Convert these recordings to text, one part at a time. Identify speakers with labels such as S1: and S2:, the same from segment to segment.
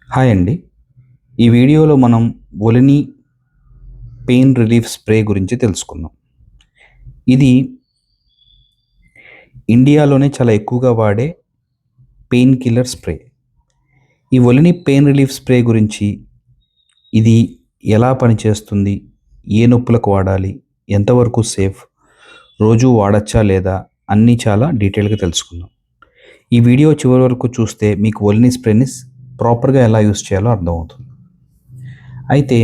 S1: Hi అండి. ఈ వీడియోలో మనం ఒలిని పెయిన్ రిలీఫ్ స్ప్రే గురించి తెలుసుకుందాం. ఇది ఇండియాలోనే చాలా ఎక్కువగా వాడే పెయిన్ కిల్లర్ స్ప్రే. ఈ ఒలిని పెయిన్ రిలీఫ్ స్ప్రే గురించి ఇది ఎలా పనిచేస్తుంది? ఏ నొప్పులకు వాడాలి? ఎంతవరకు సేఫ్? రోజు వాడచ్చా లేదా? అన్నీ చాలా డీటెయిల్‌గా తెలుసుకుందాం. ఈ వీడియో చివరి వరకు చూస్తే మీకు ఒలిని స్ప్రేని ప్రాపర్‌గా ఎలా యూజ్ చేయాలో అర్థమవుతుంది. అయితే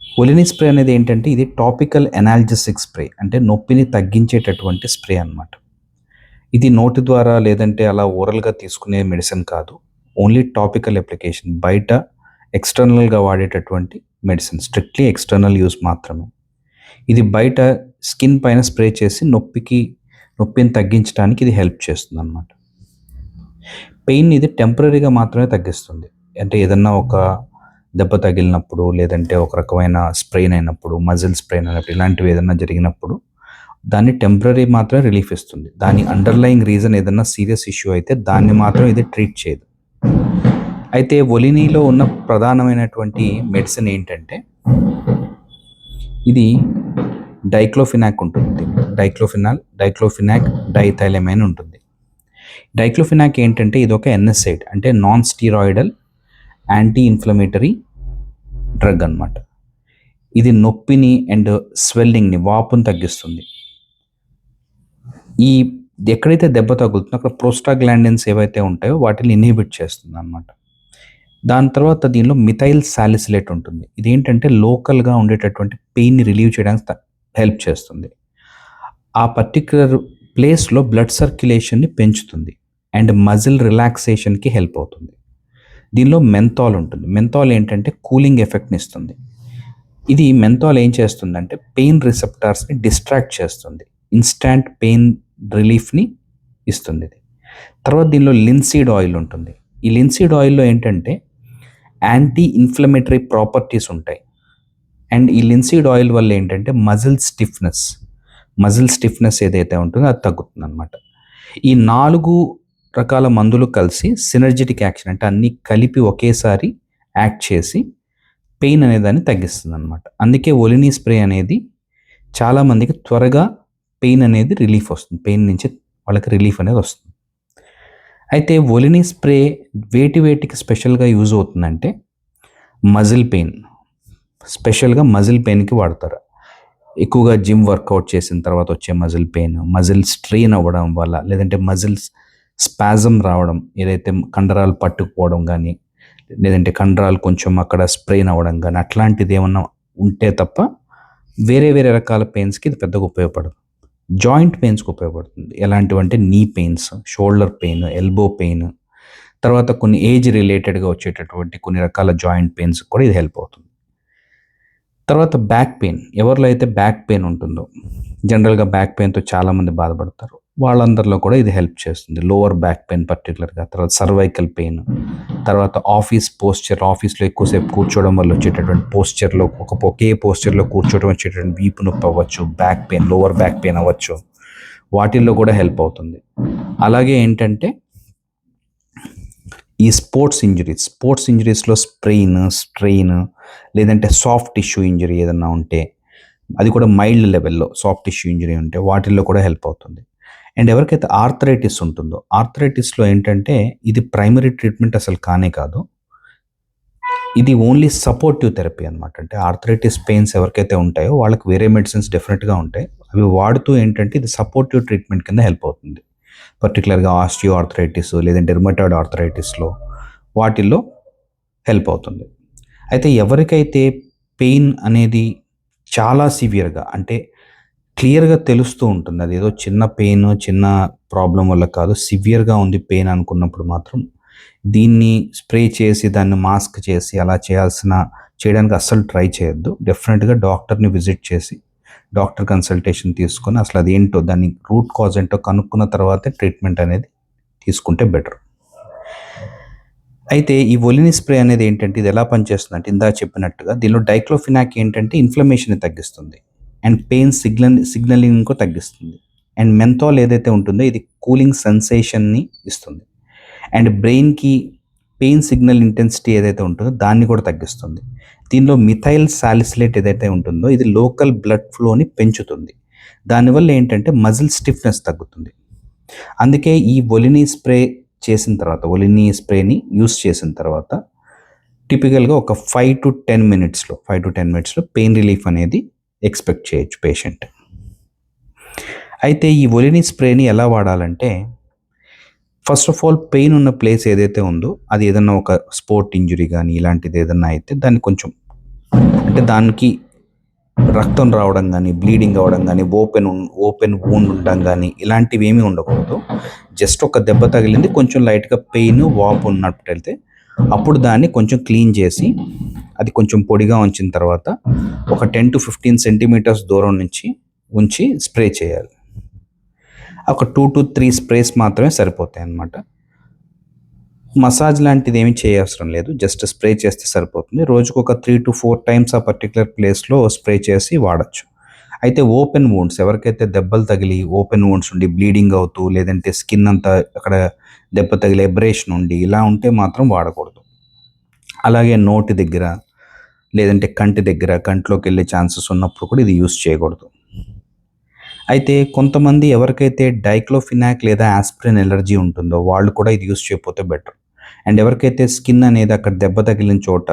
S1: ఒలిని స్ప్రే అనేది ఏంటంటే ఇది టాపికల్ ఎనాల్జెసిక్ స్ప్రే, అంటే నొప్పిని తగ్గించేటటువంటి స్ప్రే అన్నమాట. ఇది నోటి ద్వారా లేదంటే అలా ఓరల్‌గా తీసుకునే మెడిసిన్ కాదు. Only topical application. బయట ఎక్స్‌టర్నల్‌గా వాడేటటువంటి మెడిసిన్. స్ట్రిక్ట్‌లీ ఎక్స్‌టర్నల్ యూజ్ మాత్రమే. ఇది బయట స్కిన్ పైన స్ప్రే చేసి నొప్పిని తగ్గించడానికి ఇది హెల్ప్ చేస్తుందన్నమాట. పెయిన్ ఇది టెంపరరీగా మాత్రమే తగ్గిస్తుంది. అంటే ఏదన్నా ఒక దెబ్బ తగిలినప్పుడు, లేదంటే ఒక రకమైన స్ట్రెయిన్ అయినప్పుడు, మజిల్ స్ట్రెయిన్ అయినప్పుడు, ఇలాంటివి ఏదన్నా జరిగినప్పుడు దాన్ని టెంపరరీ మాత్రమే రిలీఫ్ ఇస్తుంది. దాని అండర్‌లయింగ్ రీజన్ ఏదన్నా సీరియస్ ఇష్యూ అయితే దాన్ని మాత్రం ఇది ట్రీట్ చేయదు. అయితే ఒలినీలో ఉన్న ప్రధానమైనటువంటి మెడిసిన్ ఏంటంటే ఇది డైక్లోఫినాక్ ఉంటుంది. డైక్లోఫినాక్ డైథైలమైన్ ఉంటుంది. డైక్లోఫినాక్ ఏంటంటే ఇదొక ఎన్ఎస్ఐడ్, అంటే non steroidal anti inflammatory drug అన్నమాట. ఇది నొప్పిని అండ్ స్వెల్లింగ్‌ని, వాపుని తగ్గిస్తుంది. ఈ ఎక్కడైతే దెబ్బ తగులుతుందో అక్కడ ప్రోస్టాగ్లాండిన్స్ ఏవైతే ఉంటాయో వాటిని ఇన్హిబిట్ చేస్తుందన్నమాట. దాని తర్వాత దీనిలో మిథైల్ సాలిసిలేట్ ఉంటుంది. ఇదేంటంటే లోకల్‌గా ఉండేటటువంటి పెయిన్‌ని రిలీవ్ చేయడానికి హెల్ప్ చేస్తుంది. ఆ పర్టిక్యులర్ ప్లేస్‌లో బ్లడ్ సర్క్యులేషన్‌ని పెంచుతుంది అండ్ మజిల్ రిలాక్సేషన్‌కి హెల్ప్ అవుతుంది. దీనిలో మెంథాల్ ఉంటుంది. మెంథాల్ ఏంటంటే కూలింగ్ ఎఫెక్ట్‌ని ఇస్తుంది. ఇది మెంథాల్ ఏం చేస్తుందంటే పెయిన్ రిసెప్టార్స్‌ని డిస్ట్రాక్ట్ చేస్తుంది. ఇన్‌స్టాంట్ పెయిన్ రిలీఫ్‌ని ఇస్తుంది ఇది. తర్వాత దీనిలో లిన్సీడ్ ఆయిల్ ఉంటుంది. ఈ లిన్సీడ్ ఆయిల్‌లో ఏంటంటే యాంటీ ఇన్‌ఫ్లమేటరీ ప్రాపర్టీస్ ఉంటాయి. అండ్ ఈ లిన్సీడ్ ఆయిల్ వల్ల ఏంటంటే మజిల్ స్టిఫ్‌నెస్ ఏదైతే ఉంటుందో అది తగ్గుతుందనమాట. ఈ 4 రకాల మందులు కలిసి సినర్జిటిక్ యాక్షన్, అంటే అన్నీ కలిపి ఒకేసారి యాక్ట్ చేసి పెయిన్ అనేదాన్ని తగ్గిస్తుందనమాట. అందుకే ఒలిని స్ప్రే అనేది చాలామందికి త్వరగా పెయిన్ అనేది రిలీఫ్ వస్తుంది. పెయిన్ నుంచి వాళ్ళకి రిలీఫ్ అనేది వస్తుంది. అయితే ఒలిని స్ప్రే వేటికి స్పెషల్‌గా యూజ్ అవుతుందంటే మజిల్ పెయిన్, స్పెషల్‌గా మజిల్ పెయిన్‌కి వాడతారు. ఎక్కువగా జిమ్ వర్కౌట్ చేసిన తర్వాత వచ్చే మజిల్ పెయిన్, మజిల్ స్ట్రెయిన్ అవ్వడం వల్ల, లేదంటే మజిల్స్ స్పాజమ్ రావడం, ఏదైతే కండరాలు పట్టుకుపోవడం గానీ, లేదంటే కండరాలు కొంచెం అక్కడ స్ప్రెయిన్ అవ్వడం గానీ, అట్లాంటిది ఏమన్నా ఉంటే తప్ప వేరే రకాల పెయిన్స్‌కి ఇది పెద్దగా ఉపయోగపడదు. జాయింట్ పెయిన్స్‌కి ఉపయోగపడుతుంది. ఎలాంటివంటే knee pains, shoulder pain, elbow pain, తర్వాత కొన్ని ఏజ్ రిలేటెడ్‌గా వచ్చేటటువంటి కొన్ని రకాల జాయింట్ పెయిన్స్‌కి కూడా ఇది హెల్ప్ అవుతుంది. తర్వాత బ్యాక్ పెయిన్. ఎవరిలో అయితే బ్యాక్ పెయిన్ ఉంటుందో, జనరల్‌గా బ్యాక్ పెయిన్‌తో చాలామంది బాధపడతారు. వాళ్ళందరిలో కూడా ఇది హెల్ప్ చేస్తుంది. లోవర్ బ్యాక్ పెయిన్ పర్టిక్యులర్‌గా, తర్వాత సర్వైకల్ పెయిన్, తర్వాత ఆఫీస్‌లో ఎక్కువసేపు కూర్చోవడం వల్ల వచ్చేటటువంటి పోస్చర్‌లో ఒకే పోస్చర్‌లో కూర్చోవడం వచ్చేటటువంటి వీపు నొప్పి అవ్వచ్చు, back pain, lower back pain అవ్వచ్చు. వాటిల్లో కూడా హెల్ప్ అవుతుంది. అలాగే ఏంటంటే ఈ స్పోర్ట్స్ ఇంజరీస్‌లో స్ట్రెయిన్, లేదంటే సాఫ్ట్ టిష్యూ ఇంజరీ ఏదన్నా ఉంటే, అది కూడా మైల్డ్ లెవెల్‌లో సాఫ్ట్ టిష్యూ ఇంజరీ ఉంటే వాటిల్లో కూడా హెల్ప్ అవుతుంది. అండ్ ఎవరికైతే ఆర్థరైటిస్ ఉంటుందో, ఆర్థరైటిస్‌లో ఏంటంటే ఇది ప్రైమరీ ట్రీట్మెంట్ అసలు కానే కాదు. ఇది ఓన్లీ సపోర్టివ్ థెరపీ అనమాట. అంటే ఆర్థరైటిస్ పెయిన్స్ ఎవరికైతే ఉంటాయో వాళ్ళకి వేరే మెడిసిన్స్ డెఫినెట్‌గా ఉంటాయి. అవి వాడుతూ ఏంటంటే ఇది సపోర్టివ్ ట్రీట్మెంట్ కింద హెల్ప్ అవుతుంది. పర్టిక్యులర్‌గా ఆస్టియో ఆర్థరైటిస్ లేదంటే రుమటాయిడ్ ఆర్థరైటిస్‌లో వాటిల్లో హెల్ప్ అవుతుంది. అయితే ఎవరికైతే పెయిన్ అనేది చాలా సివియర్‌గా, అంటే క్లియర్‌గా తెలుస్తూ ఉంటుంది. అదేదో చిన్న పెయిన్, చిన్న ప్రాబ్లమ్ వల్ల కాదు, సివియర్‌గా ఉంది పెయిన్ అనుకున్నప్పుడు మాత్రం దీన్ని స్ప్రే చేసి, దాన్ని మాస్క్ చేసి అలా చేయడానికి అస్సలు ట్రై చేయొద్దు. డెఫినిట్‌గా డాక్టర్‌ని విజిట్ చేసి, డాక్టర్ కన్సల్టేషన్ తీసుకొని అసలు అదేంటో, దాని రూట్ కాజ్ ఏంటో కనుక్కున్న తర్వాతే ట్రీట్మెంట్ అనేది తీసుకుంటే బెటర్. అయితే ఈ ఒలిని స్ప్రే అనేది ఏంటంటే ఇది ఎలా పనిచేస్తుందంటే ఇందాక చెప్పినట్టుగా దీనిలో డైక్లోఫినాక్ ఏంటంటే ఇన్‌ఫ్లమేషన్‌ని తగ్గిస్తుంది. అండ్ పెయిన్ సిగ్నలింగ్ కూడా తగ్గిస్తుంది. అండ్ మెంథాల్ ఏదైతే ఉంటుందో ఇది కూలింగ్ సెన్సేషన్‌ని ఇస్తుంది. అండ్ బ్రెయిన్‌కి పెయిన్ సిగ్నల్ ఇంటెన్సిటీ ఏదైతే ఉంటుందో దాన్ని కూడా తగ్గిస్తుంది. దీనిలో మిథైల్ సాలిసిలేట్ ఏదైతే ఉంటుందో ఇది లోకల్ బ్లడ్ ఫ్లోని పెంచుతుంది. దానివల్ల ఏంటంటే మజిల్ స్టిఫ్నెస్ తగ్గుతుంది. అందుకే ఈ ఒలినీ స్ప్రేని యూస్ చేసిన తర్వాత టిపికల్గా ఒక 5 to 10 మినిట్స్లో పెయిన్ రిలీఫ్ అనేది ఎక్స్పెక్ట్ చేయొచ్చు పేషెంట్. అయితే ఈ ఒలినీ స్ప్రేని ఎలా వాడాలంటే, ఫస్ట్ ఆఫ్ ఆల్ పెయిన్ ఉన్న ప్లేస్ ఏదైతే ఉందో అది ఏదన్నా ఒక స్పోర్ట్ ఇంజురీ కానీ ఇలాంటిది ఏదన్నా అయితే దాన్ని కొంచెం అంటే దానికి రక్తం రావడం కానీ, బ్లీడింగ్ అవ్వడం కానీ, ఓపెన్ వూండ్ ఉండడం కానీ ఇలాంటివి ఏమీ ఉండకూడదు. జస్ట్ ఒక దెబ్బ తగిలింది, కొంచెం లైట్గా పెయిన్, వాపు ఉన్నట్టయితే అప్పుడు దాన్ని కొంచెం క్లీన్ చేసి అది కొంచెం పొడిగా ఉంచిన తర్వాత ఒక 10 to 15 సెంటీమీటర్స్ దూరం నుంచి ఉంచి స్ప్రే చేయాలి. ఒక 2 to 3 స్ప్రేస్ మాత్రమే సరిపోతాయి అన్నమాట. మసాజ్ లాంటిది ఏమీ చేయవసరం లేదు, జస్ట్ స్ప్రే చేస్తే సరిపోతుంది. రోజుకు ఒక 3 to 4 టైమ్స్ ఆ పర్టికులర్ ప్లేస్లో స్ప్రే చేసి వాడచ్చు. అయితే ఓపెన్ వూండ్స్, ఎవరికైతే దెబ్బలు తగిలి ఓపెన్ వూండ్స్ ఉండి బ్లీడింగ్ అవుతూ, లేదంటే స్కిన్ అంతా అక్కడ దెబ్బ తగిలి ఎబ్రేషన్ ఉండి ఇలా ఉంటే మాత్రం వాడకూడదు. అలాగే నోటి దగ్గర లేదంటే కంటి దగ్గర కంట్లోకి వెళ్ళే ఛాన్సెస్ ఉన్నప్పుడు కూడా ఇది యూస్ చేయకూడదు. అయితే కొంతమంది ఎవరికైతే డైక్లోఫినాక్ లేదా ఆస్పిరిన్ ఎలర్జీ ఉంటుందో వాళ్ళు కూడా ఇది యూస్ చేయకపోతే బెటర్. అండ్ ఎవరికైతే స్కిన్ అనేది అక్కడ దెబ్బ తగిలిన చోట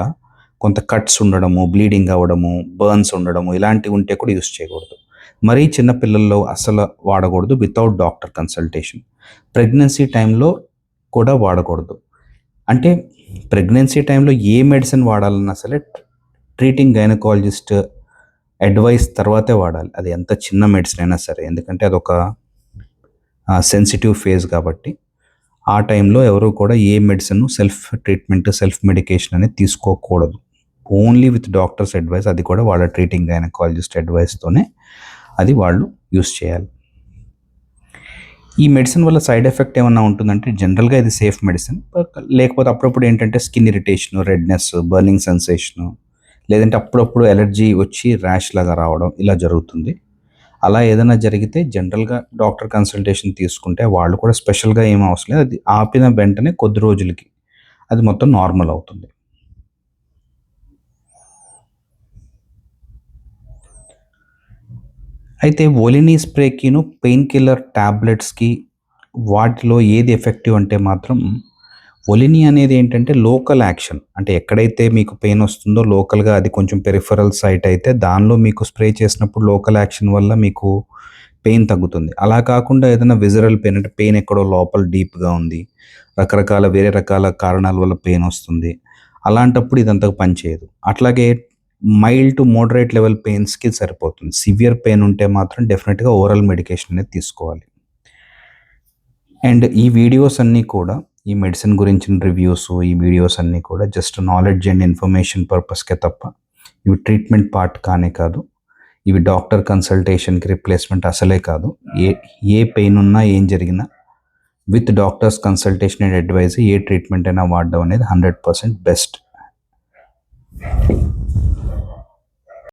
S1: కొంత కట్స్ ఉండడము, బ్లీడింగ్ అవ్వడము, బర్న్స్ ఉండడము ఇలాంటివి ఉంటే కూడా యూస్ చేయకూడదు. మరీ చిన్నపిల్లల్లో అసలు వాడకూడదు వితౌట్ డాక్టర్ కన్సల్టేషన్. ప్రెగ్నెన్సీ టైంలో కూడా వాడకూడదు. అంటే ప్రెగ్నెన్సీ టైంలో ఏ మెడిసిన్ వాడాలన్నా సరే ట్రీటింగ్ గైనకాలజిస్ట్ అడ్వైస్ తర్వాతే వాడాలి, అది ఎంత చిన్న మెడిసిన్ అయినా సరే. ఎందుకంటే అదొక సెన్సిటివ్ ఫేజ్ కాబట్టి ఆ టైంలో ఎవరు కూడా ఏ మెడిసిన్ సెల్ఫ్ మెడికేషన్ అనేది తీసుకోకూడదు. ఓన్లీ విత్ డాక్టర్స్ అడ్వైస్, అది కూడా వాళ్ళ ట్రీటింగ్ గైనకాలజిస్ట్ అడ్వైస్తోనే అది వాళ్ళు యూస్ చేయాలి. ఈ మెడిసిన్ వల్ల సైడ్ ఎఫెక్ట్ ఏమన్నా ఉంటుందంటే జనరల్గా ఇది సేఫ్ మెడిసిన్. లేకపోతే అప్పుడప్పుడు ఏంటంటే skin irritation, redness, burning sensation, లేదంటే అప్పుడప్పుడు ఎలర్జీ వచ్చి ర్యాష్ లాగా రావడం ఇలా జరుగుతుంది. అలా ఏదైనా జరిగితే జనరల్గా డాక్టర్ కన్సల్టేషన్ తీసుకుంటే వాళ్ళు కూడా స్పెషల్గా ఏం అవసరం లేదు, అది ఆపిన వెంటనే కొద్ది రోజులకి అది మొత్తం నార్మల్ అవుతుంది. అయితే ఒలినీ స్ప్రేకిను పెయిన్ కిల్లర్ ట్యాబ్లెట్స్కి వాటిలో ఏది ఎఫెక్టివ్ అంటే మాత్రం ఒలినీ అనేది ఏంటంటే లోకల్ యాక్షన్. అంటే ఎక్కడైతే మీకు పెయిన్ వస్తుందో లోకల్గా అది కొంచెం పెరిఫరల్ సైట్ అయితే దానిలో మీకు స్ప్రే చేసినప్పుడు లోకల్ యాక్షన్ వల్ల మీకు పెయిన్ తగ్గుతుంది. అలా కాకుండా ఏదైనా విజరల్ పెయిన్ అంటే పెయిన్ ఎక్కడో లోపల డీప్గా ఉంది, వేరే రకాల కారణాల వల్ల పెయిన్ వస్తుంది, అలాంటప్పుడు ఇదంతా పనిచేయదు. అట్లాగే మైల్డ్ టు మోడరేట్ లెవెల్ పెయిన్స్కి సరిపోతుంది. సివియర్ పెయిన్ ఉంటే మాత్రం డెఫినెట్గా ఓరల్ మెడికేషన్ అనేది తీసుకోవాలి. అండ్ ఈ వీడియోస్ అన్నీ కూడా, ఈ మెడిసిన్ గురించిన రివ్యూస్, ఈ వీడియోస్ అన్నీ కూడా జస్ట్ నాలెడ్జ్ అండ్ ఇన్ఫర్మేషన్ పర్పస్కే తప్ప ఇవి ట్రీట్మెంట్ పార్ట్ కానే కాదు. ఇవి డాక్టర్ కన్సల్టేషన్కి రిప్లేస్మెంట్ అసలే కాదు. ఏ పెయిన్ ఉన్నా ఏం జరిగినా with doctors consultation and advise ఏ ట్రీట్మెంట్ అయినా వాడడం అనేది 100% బెస్ట్.